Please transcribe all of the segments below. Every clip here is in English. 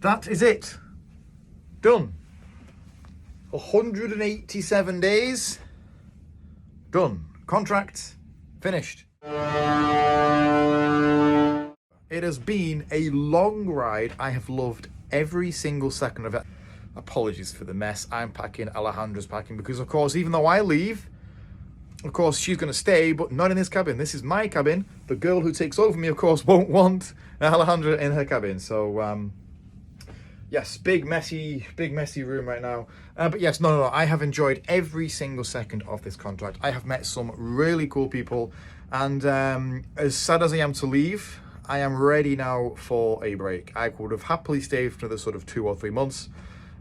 that is it. Done. 187 days. Done. Contract finished. It has been a long ride. I have loved every single second of it. Apologies for the mess. I'm packing, Alejandra's packing, because of course, even though I leave, of course, she's going to stay, but not in this cabin. This is my cabin. The girl who takes over me, of course, won't want Alejandra in her cabin. So, yes, big messy room right now. But yes, no. I have enjoyed every single second of this contract. I have met some really cool people, and as sad as I am to leave, I am ready now for a break. I would have happily stayed for another sort of 2 or 3 months.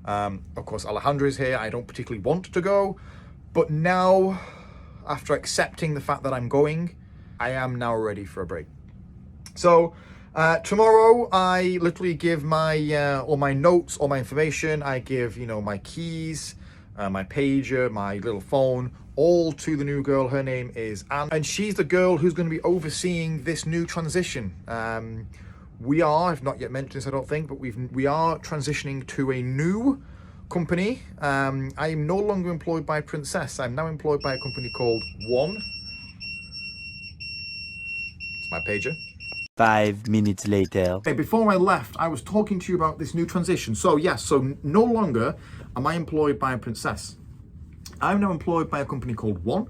Of course, Alejandra is here. I don't particularly want to go, but now, after accepting the fact that I'm going, I am now ready for a break. So tomorrow I literally give my all my notes, all my information. I give, my keys, my pager, my little phone, all to the new girl. Her name is Anne, and she's the girl who's going to be overseeing this new transition. I've not yet mentioned this, I don't think, but we are transitioning to a new company. I am no longer employed by Princess. I'm now employed by a company called One. It's my pager. 5 minutes later. Okay, before I left, I was talking to you about this new transition. So yes, no longer am I employed by a Princess. I'm now employed by a company called One,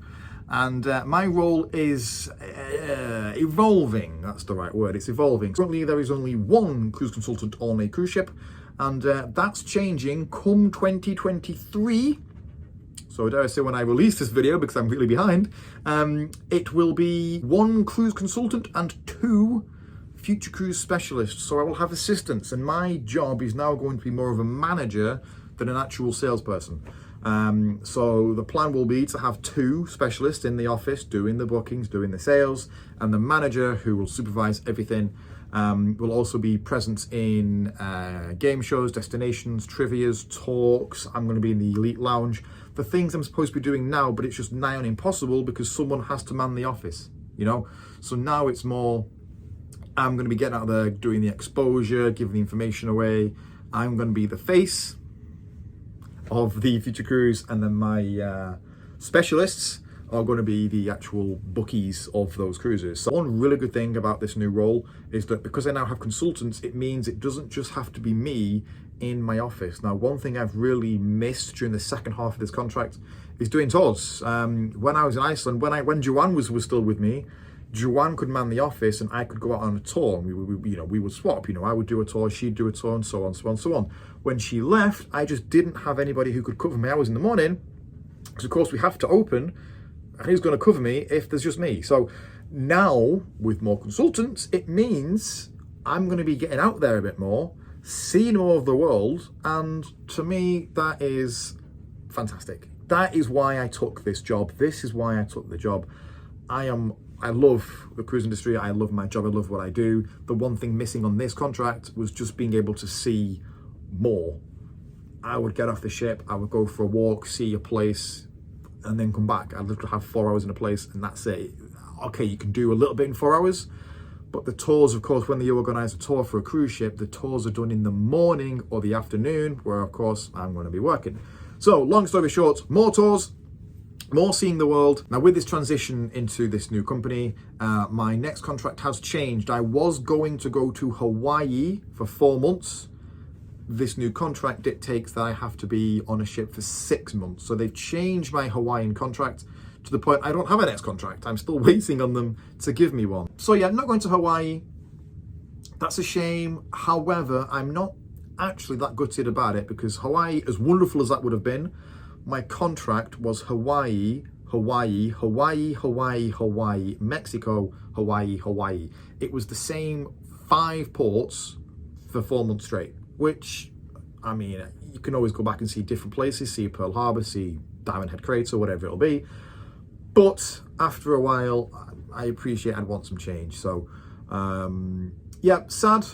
and my role is evolving. That's the right word. It's evolving. Currently, there is only one cruise consultant on a cruise ship, and that's changing come 2023. So dare I say, when I release this video, because I'm really behind, it will be 1 cruise consultant and 2 future cruise specialists. So I will have assistants, and my job is now going to be more of a manager than an actual salesperson. So the plan will be to have 2 specialists in the office doing the bookings, doing the sales, and the manager, who will supervise everything, will also be present in game shows, destinations, trivias, talks. I'm going to be in the elite lounge. The things I'm supposed to be doing now, but it's just nigh on impossible because someone has to man the office, So now it's more, I'm going to be getting out there, doing the exposure, giving the information away. I'm going to be the face of the future cruise, and then my specialists are going to be the actual bookies of those cruises. So one really good thing about this new role is that because I now have consultants, it means it doesn't just have to be me in my office. Now, one thing I've really missed during the second half of this contract is doing tours. When I was in Iceland, when Joanne was still with me, Joanne could man the office and I could go out on a tour, and we would swap. I would do a tour, she'd do a tour, and so on, so on, so on. When she left, I just didn't have anybody who could cover me hours in the morning, because of course we have to open, and who's going to cover me if there's just me? So now, with more consultants, it means I'm going to be getting out there a bit more, seeing more of the world, and to me, that is fantastic. That is why I took this job. This is why I took the job. I love the cruise industry. I love my job. I love what I do. The one thing missing on this contract was just being able to see more. I would get off the ship, I would go for a walk, see a place, and then come back. I'd literally have 4 hours in a place, and that's it. Okay, you can do a little bit in 4 hours, but the tours, of course, when you organise a tour for a cruise ship, the tours are done in the morning or the afternoon, where, of course, I'm going to be working. So, long story short, more tours, more seeing the world. Now, with this transition into this new company, my next contract has changed. I was going to go to Hawaii for 4 months. This new contract dictates that I have to be on a ship for 6 months. So they've changed my Hawaiian contract to the point I don't have a next contract. I'm still waiting on them to give me one. So yeah, I'm not going to Hawaii. That's a shame. However, I'm not actually that gutted about it, because Hawaii, as wonderful as that would have been, my contract was Hawaii, Hawaii, Hawaii, Hawaii, Hawaii, Mexico, Hawaii, Hawaii. It was the same 5 ports for 4 months straight, which, I mean, you can always go back and see different places, see Pearl Harbor, see Diamond Head Crater, whatever it'll be. But after a while, I appreciate I'd want some change. So, yeah, sad,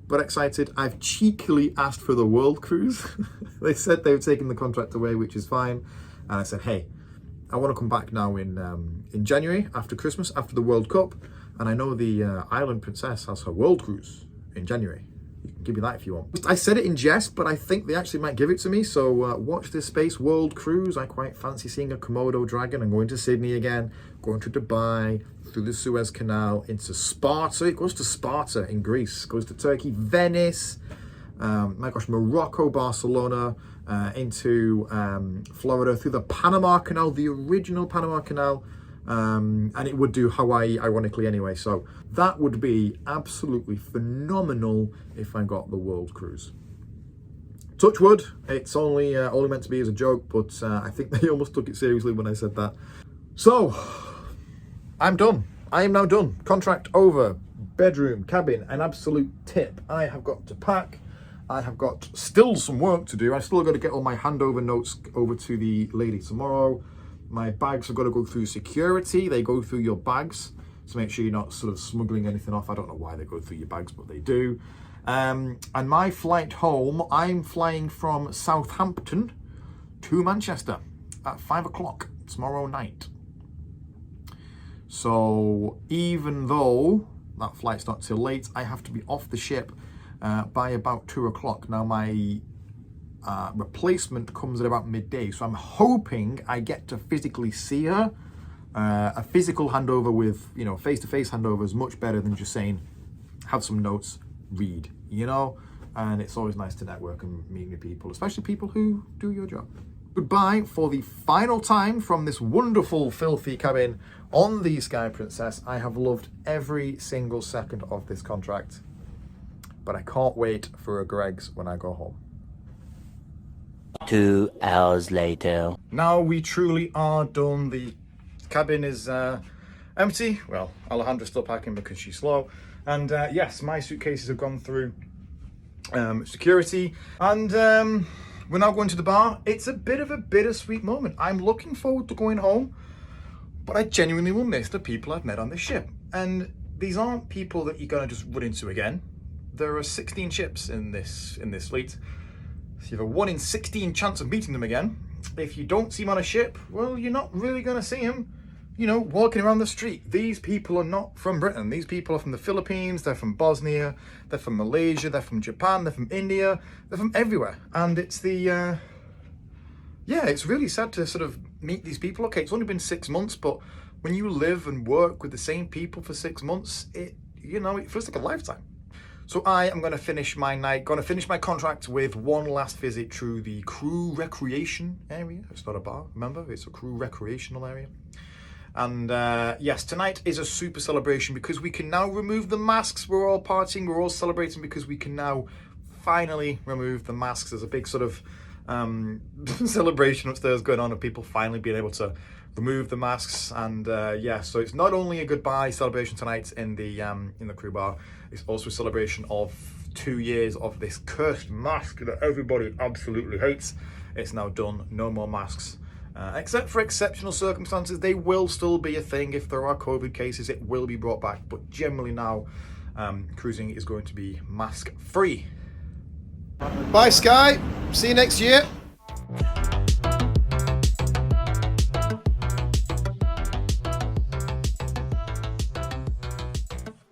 but excited. I've cheekily asked for the World Cruise. They said they've taken the contract away, which is fine. And I said, hey, I want to come back now in January, after Christmas, after the World Cup. And I know the Island Princess has her World Cruise in January. give you that if you want. I said it in jest, but I think they actually might give it to me. So watch this space world cruise. I quite fancy seeing a Komodo dragon. I'm going to Sydney again, going to Dubai, through the Suez Canal, into Sparta. It goes to Sparta in Greece, goes to Turkey, Venice, my gosh, Morocco, Barcelona, into Florida, through the Panama Canal, the original Panama Canal. And it would do Hawaii, ironically, anyway. So that would be absolutely phenomenal if I got the world cruise. Touch wood, it's only meant to be as a joke, but I think they almost took it seriously when I said that. So, I'm done. I am now done. Contract over. Bedroom, cabin, an absolute tip. I have got to pack. I have got still some work to do. I still got to get all my handover notes over to the lady tomorrow. My bags have got to go through security. They go through your bags to make sure you're not sort of smuggling anything off. I don't know why they go through your bags, but they do. And my flight home, I'm flying from Southampton to Manchester at 5 o'clock tomorrow night. So even though that flight's not till late, I have to be off the ship by about 2 o'clock. Now my replacement comes at about midday, so I'm hoping I get to physically see her. A physical handover with, you know, face-to-face handover is much better than just saying, have some notes, read, you know? And it's always nice to network and meet new people, especially people who do your job. Goodbye for the final time from this wonderful, filthy cabin on the Sky Princess. I have loved every single second of this contract, but I can't wait for a Greggs when I go home. 2 hours later. Now we truly are done. The cabin is empty. Well, Alejandra's still packing because she's slow. And yes, my suitcases have gone through security. And we're now going to the bar. It's a bit of a bittersweet moment. I'm looking forward to going home, but I genuinely will miss the people I've met on this ship. And these aren't people that you're going to just run into again. There are 16 ships in this fleet. So you have a 1 in 16 chance of meeting them again. If you don't see them on a ship, well, you're not really going to see them, you know, walking around the street. These people are not from Britain. These people are from the Philippines, they're from Bosnia, they're from Malaysia, they're from Japan, they're from India, they're from everywhere. And it's the, yeah, it's really sad to sort of meet these people. Okay, it's only been 6 months, but when you live and work with the same people for 6 months, it feels like a lifetime. So I am going to finish my night, going to finish my contract with one last visit through the crew recreation area. It's not a bar, remember? It's a crew recreational area. And yes, tonight is a super celebration because we can now remove the masks. We're all partying, we're all celebrating because we can now finally remove the masks. There's a big sort of celebration upstairs going on of people finally being able to remove the masks. And yeah, so it's not only a goodbye celebration tonight in the crew bar, it's also a celebration of 2 years of this cursed mask that everybody absolutely hates. It's now done, no more masks. Except for exceptional circumstances, they will still be a thing. If there are COVID cases, it will be brought back. But generally now, cruising is going to be mask free. Bye, Sky. See you next year.